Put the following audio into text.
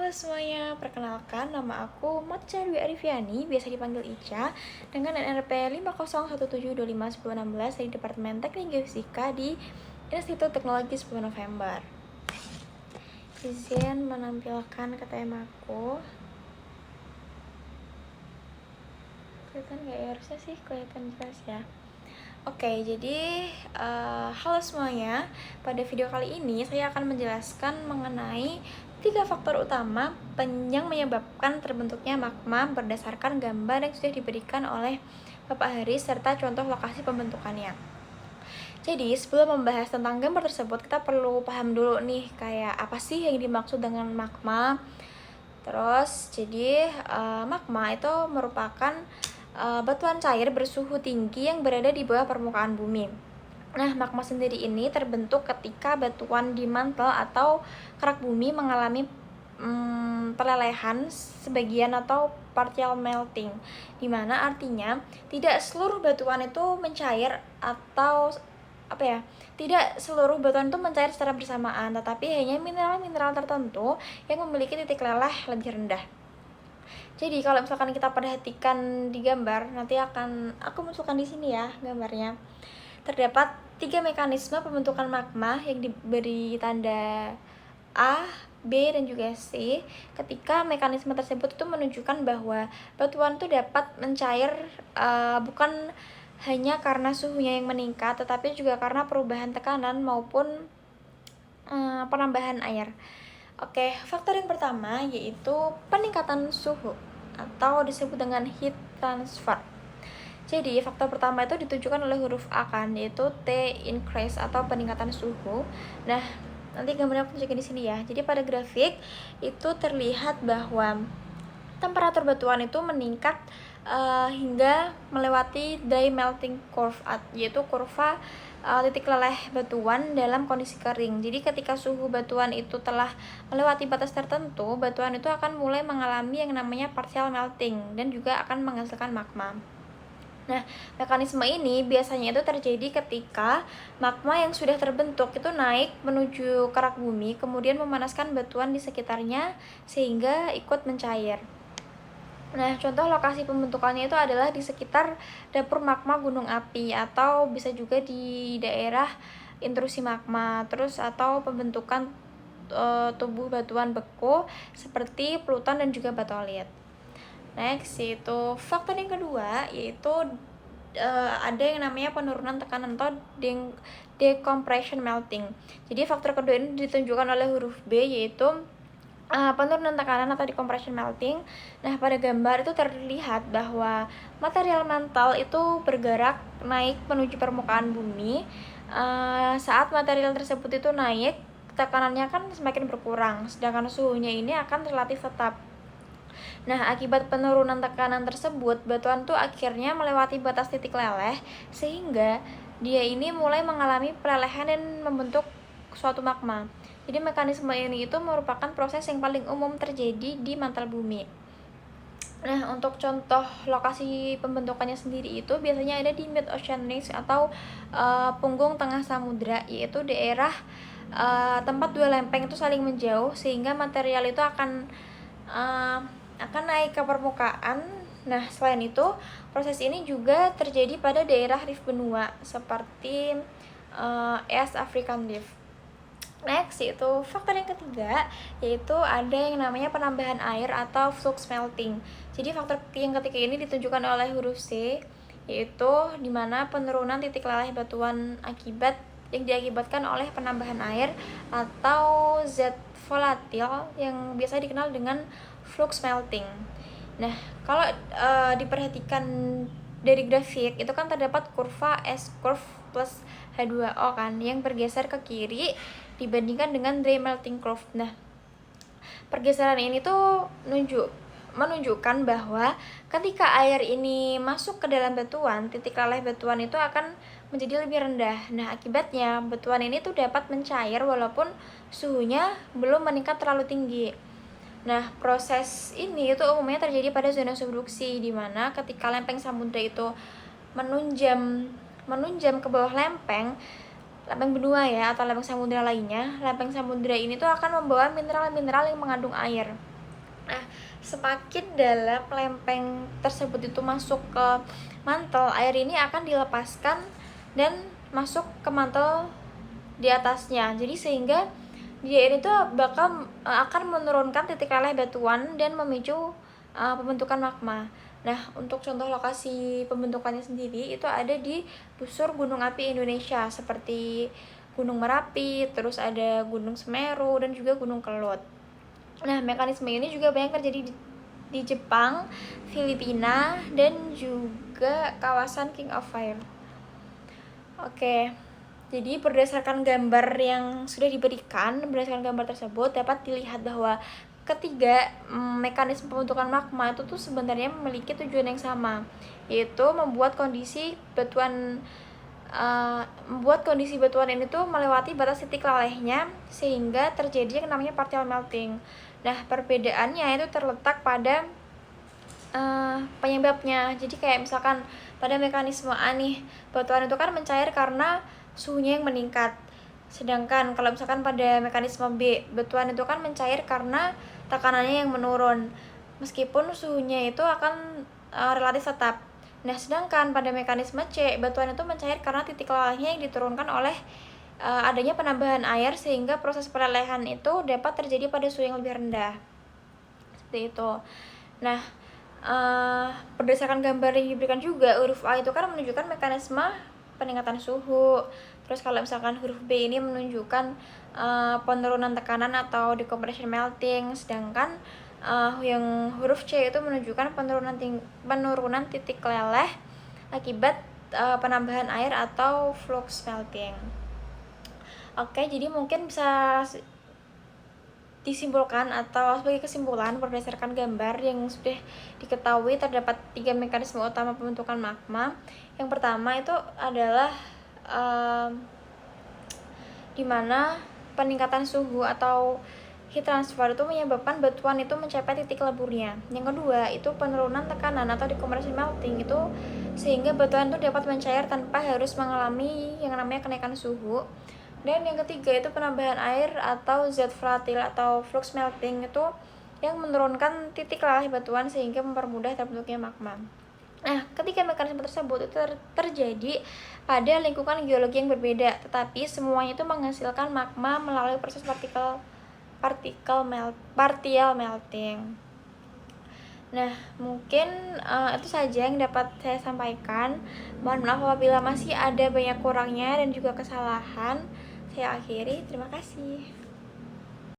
Halo semuanya, perkenalkan nama aku Matcha Dwi Arifiani, biasa dipanggil Ica, dengan NRP 501725116 dari Departemen Teknik Geofisika di Institut Teknologi 10 November. Izin menampilkan KTM aku. Kelihatan nggak ya? Harusnya sih kelihatan jelas ya. Oke, jadi halo semuanya. Pada video kali ini saya akan menjelaskan mengenai 3 faktor utama yang menyebabkan terbentuknya magma berdasarkan gambar yang sudah diberikan oleh Bapak Haris serta contoh lokasi pembentukannya. Jadi sebelum membahas tentang gambar tersebut, kita perlu paham dulu nih kayak apa sih yang dimaksud dengan magma. Terus jadi magma itu merupakan batuan cair bersuhu tinggi yang berada di bawah permukaan bumi. Nah, magma sendiri ini terbentuk ketika batuan di mantel atau kerak bumi mengalami perlelehan sebagian atau partial melting, dimana artinya tidak seluruh batuan itu mencair atau tidak seluruh batuan itu mencair secara bersamaan, tetapi hanya mineral-mineral tertentu yang memiliki titik leleh lebih rendah. Jadi kalau misalkan kita perhatikan di gambar, nanti akan aku masukkan di sini ya gambarnya. Terdapat 3 mekanisme pembentukan magma yang diberi tanda A, B, dan juga C. Ketika mekanisme tersebut itu menunjukkan bahwa batuan itu dapat mencair bukan hanya karena suhunya yang meningkat, tetapi juga karena perubahan tekanan maupun penambahan air. Oke, faktor yang pertama yaitu peningkatan suhu atau disebut dengan heat transfer. Jadi, faktor pertama itu ditunjukkan oleh huruf A kan, yaitu T increase atau peningkatan suhu. Nah, nanti gambarnya aku tunjukin di sini ya. Jadi pada grafik itu terlihat bahwa temperatur batuan itu meningkat hingga melewati dry melting curve, yaitu kurva titik leleh batuan dalam kondisi kering. Jadi ketika suhu batuan itu telah melewati batas tertentu, batuan itu akan mulai mengalami yang namanya partial melting dan juga akan menghasilkan magma. Nah, mekanisme ini biasanya itu terjadi ketika magma yang sudah terbentuk itu naik menuju kerak bumi, kemudian memanaskan batuan di sekitarnya sehingga ikut mencair. Nah, contoh lokasi pembentukannya itu adalah di sekitar dapur magma gunung api, atau bisa juga di daerah intrusi magma, terus atau pembentukan tubuh batuan beku seperti pluton dan juga batolit. Next, yaitu faktor yang kedua, yaitu ada yang namanya penurunan tekanan atau decompression melting. Jadi faktor kedua ini ditunjukkan oleh huruf B, yaitu penurunan tekanan atau decompression melting. Nah, pada gambar itu terlihat bahwa material mantel itu bergerak naik menuju permukaan bumi. Saat material tersebut itu naik, tekanannya kan semakin berkurang, sedangkan suhunya ini akan relatif tetap. Nah, akibat penurunan tekanan tersebut, batuan itu akhirnya melewati batas titik leleh, sehingga dia ini mulai mengalami pelelehan dan membentuk suatu magma. Jadi mekanisme ini itu merupakan proses yang paling umum terjadi di mantel bumi. Nah, untuk contoh lokasi pembentukannya sendiri itu biasanya ada di mid ocean ridge atau punggung tengah samudra, yaitu daerah tempat dua lempeng itu saling menjauh sehingga material itu akan naik ke permukaan. Nah, selain itu, proses ini juga terjadi pada daerah reef benua seperti East African Reef. Next, yaitu faktor yang ketiga, yaitu ada yang namanya penambahan air atau flux melting. Jadi faktor yang ketiga ini ditunjukkan oleh huruf C, yaitu dimana penurunan titik leleh batuan yang diakibatkan oleh penambahan air atau zat volatil yang biasa dikenal dengan flux melting. Nah, kalau diperhatikan dari grafik itu kan terdapat kurva S curve plus H2O kan yang bergeser ke kiri dibandingkan dengan dry melting curve. Nah, pergeseran ini tuh menunjukkan bahwa ketika air ini masuk ke dalam batuan, titik leleh batuan itu akan menjadi lebih rendah. Nah, akibatnya batuan ini tuh dapat mencair walaupun suhunya belum meningkat terlalu tinggi. Nah, proses ini itu umumnya terjadi pada zona subduksi, di mana ketika lempeng samudra itu menunjam ke bawah lempeng benua ya, atau lempeng samudra lainnya, lempeng samudra ini tuh akan membawa mineral-mineral yang mengandung air. Nah, semakin dalam lempeng tersebut itu masuk ke mantel, air ini akan dilepaskan dan masuk ke mantel di atasnya. Jadi sehingga dia ini tuh akan menurunkan titik leleh batuan dan memicu pembentukan magma. Nah, untuk contoh lokasi pembentukannya sendiri itu ada di busur gunung api Indonesia seperti Gunung Merapi, terus ada Gunung Semeru dan juga Gunung Kelut. Nah, mekanisme ini juga banyak terjadi di Jepang, Filipina, dan juga kawasan King of Fire. Oke, jadi berdasarkan gambar yang sudah diberikan, berdasarkan gambar tersebut dapat dilihat bahwa ketiga mekanisme pembentukan magma itu tuh sebenarnya memiliki tujuan yang sama, yaitu membuat kondisi batuan ini tuh melewati batas titik lelehnya sehingga terjadi yang namanya partial melting. Nah, perbedaannya itu terletak pada penyebabnya. Jadi kayak misalkan pada mekanisme A nih, batuan itu kan mencair karena suhunya yang meningkat. Sedangkan kalau misalkan pada mekanisme B, batuan itu kan mencair karena tekanannya yang menurun. Meskipun suhunya itu akan relatif tetap. Nah, sedangkan pada mekanisme C, batuan itu mencair karena titik lelehnya yang diturunkan oleh adanya penambahan air sehingga proses pelelehan itu dapat terjadi pada suhu yang lebih rendah. Seperti itu. Nah, berdasarkan gambar yang diberikan juga, huruf A itu kan menunjukkan mekanisme peningkatan suhu. Terus kalau misalkan huruf B ini menunjukkan penurunan tekanan atau decompression melting, sedangkan yang huruf C itu menunjukkan penurunan titik leleh akibat penambahan air atau flux melting. Oke, jadi mungkin bisa disimpulkan atau sebagai kesimpulan berdasarkan gambar yang sudah diketahui terdapat 3 mekanisme utama pembentukan magma. Yang pertama itu adalah di mana peningkatan suhu atau heat transfer itu menyebabkan batuan itu mencapai titik leburnya. Yang kedua itu penurunan tekanan atau decompression melting itu sehingga batuan itu dapat mencair tanpa harus mengalami yang namanya kenaikan suhu. Dan yang ketiga itu penambahan air atau zat volatil atau flux melting itu yang menurunkan titik leleh batuan sehingga mempermudah terbentuknya magma. Nah, ketika mekanisme tersebut itu terjadi pada lingkungan geologi yang berbeda, tetapi semuanya itu menghasilkan magma melalui proses partial melting. Nah, mungkin itu saja yang dapat saya sampaikan. Mohon maaf apabila masih ada banyak kurangnya dan juga kesalahan. Saya akhiri, terima kasih.